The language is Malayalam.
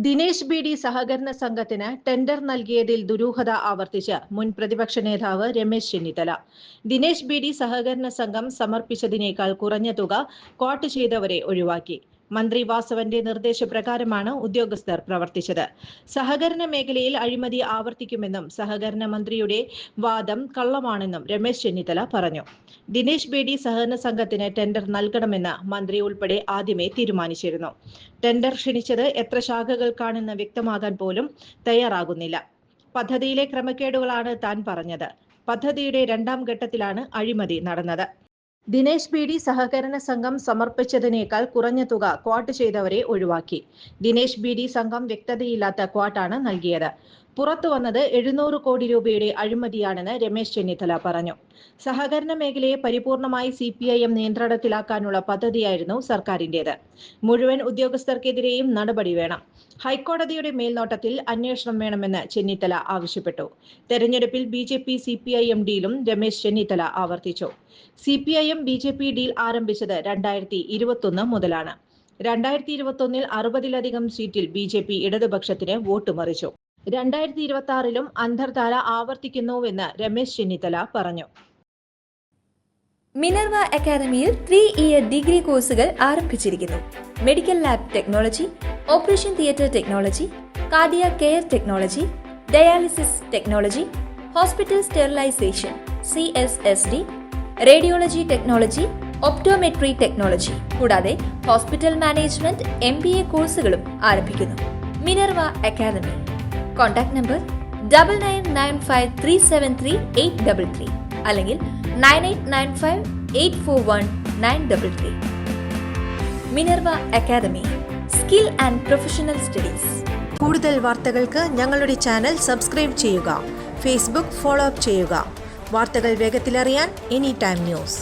ദിനേശ് ബി.ഡി സഹകരണ സംഘത്തിന് ടെൻഡർ നൽകിയതിൽ ദുരൂഹത ആവർത്തിച്ച് മുൻ പ്രതിപക്ഷ നേതാവ് രമേശ് ചെന്നിത്തല. ദിനേശ് ബി.ഡി സഹകരണ സംഘം സമർപ്പിച്ചതിനേക്കാൾ കുറഞ്ഞ തുക ക്വാട്ട് ചെയ്തവരെ ഒഴിവാക്കി. മന്ത്രി വാസവന്റെ നിർദ്ദേശപ്രകാരമാണ് ഉദ്യോഗസ്ഥർ പ്രവർത്തിച്ചത്. സഹകരണ മേഖലയിൽ അഴിമതി ആവർത്തിക്കുമെന്നും സഹകരണ മന്ത്രിയുടെ വാദം കള്ളമാണെന്നും രമേശ് ചെന്നിത്തല പറഞ്ഞു. ദിനേശ് ബി.ഡി സഹകരണ സംഘത്തിന് ടെൻഡർ നൽകണമെന്ന് മന്ത്രി ഉൾപ്പെടെ ആദ്യമേ തീരുമാനിച്ചിരുന്നു. ടെൻഡർ ക്ഷണിച്ചത് എത്ര ശാഖകൾക്കാണെന്ന് വ്യക്തമാകാൻ പോലും തയ്യാറാകുന്നില്ല. പദ്ധതിയിലെ ക്രമക്കേടുകളാണ് താൻ പറഞ്ഞത്. പദ്ധതിയുടെ 2ാം ഘട്ടത്തിലാണ് അഴിമതി നടന്നത്. ദിനേശ് ബി.ഡി സഹകരണ സംഘം സമർപ്പിച്ചതിനേക്കാൾ കുറഞ്ഞ തുക ക്വാട്ട് ചെയ്തവരെ ഒഴിവാക്കി. ദിനേശ് ബി.ഡി സംഘം വ്യക്തതയില്ലാത്ത ക്വാട്ടാണ് നൽകിയത്. പുറത്തുവന്നത് 700 കോടി രൂപയുടെ അഴിമതിയാണെന്ന് രമേശ് ചെന്നിത്തല പറഞ്ഞു. സഹകരണ മേഖലയെ പരിപൂർണമായി CPIM നിയന്ത്രണത്തിലാക്കാനുള്ള പദ്ധതിയായിരുന്നു സർക്കാരിന്റേത്. മുഴുവൻ ഉദ്യോഗസ്ഥർക്കെതിരെയും നടപടി വേണം. ഹൈക്കോടതിയുടെ മേൽനോട്ടത്തിൽ അന്വേഷണം വേണമെന്ന് ചെന്നിത്തല ആവശ്യപ്പെട്ടു. തെരഞ്ഞെടുപ്പിൽ BJP CPIM ഡീലും രമേശ് ചെന്നിത്തല ആവർത്തിച്ചു. CPIM BJP ഡീൽ ആരംഭിച്ചത് 2021 മുതലാണ്. 2021 60-ലധികം സീറ്റിൽ BJP ഇടതുപക്ഷത്തിന് വോട്ട് മറിച്ചു. 2026-ലും അന്തർധാര ആവർത്തിക്കുന്നുവെന്ന് രമേശ് ചെന്നിത്തല പറഞ്ഞു. മിനർവ അക്കാദമിയിൽ 3-ഇയർ ഡിഗ്രി കോഴ്സുകൾ ആരംഭിച്ചിരിക്കുന്നു. Medical lab technology, operation theatre technology, cardiac care technology, dialysis technology, hospital sterilisation CSSD, radiology technology, optometry technology കൂടാതെ ഹോസ്പിറ്റൽ മാനേജ്മെന്റ് MBA കോഴ്സുകളും ആരംഭിക്കുന്നു. Minerva academy. കോൺടാക്ട് നമ്പർ 9995373833 അല്ലെങ്കിൽ 9895841933. Minerva academy, skill and professional studies. കൂടുതൽ വാർത്തകൾക്ക് ഞങ്ങളുടെ ചാനൽ സബ്സ്ക്രൈബ് ചെയ്യുക. ഫേസ്ബുക്ക് ഫോളോ അപ്പ് ചെയ്യുക. വാർത്തകൾ വേഗത്തിലറിയാൻ Anytime News.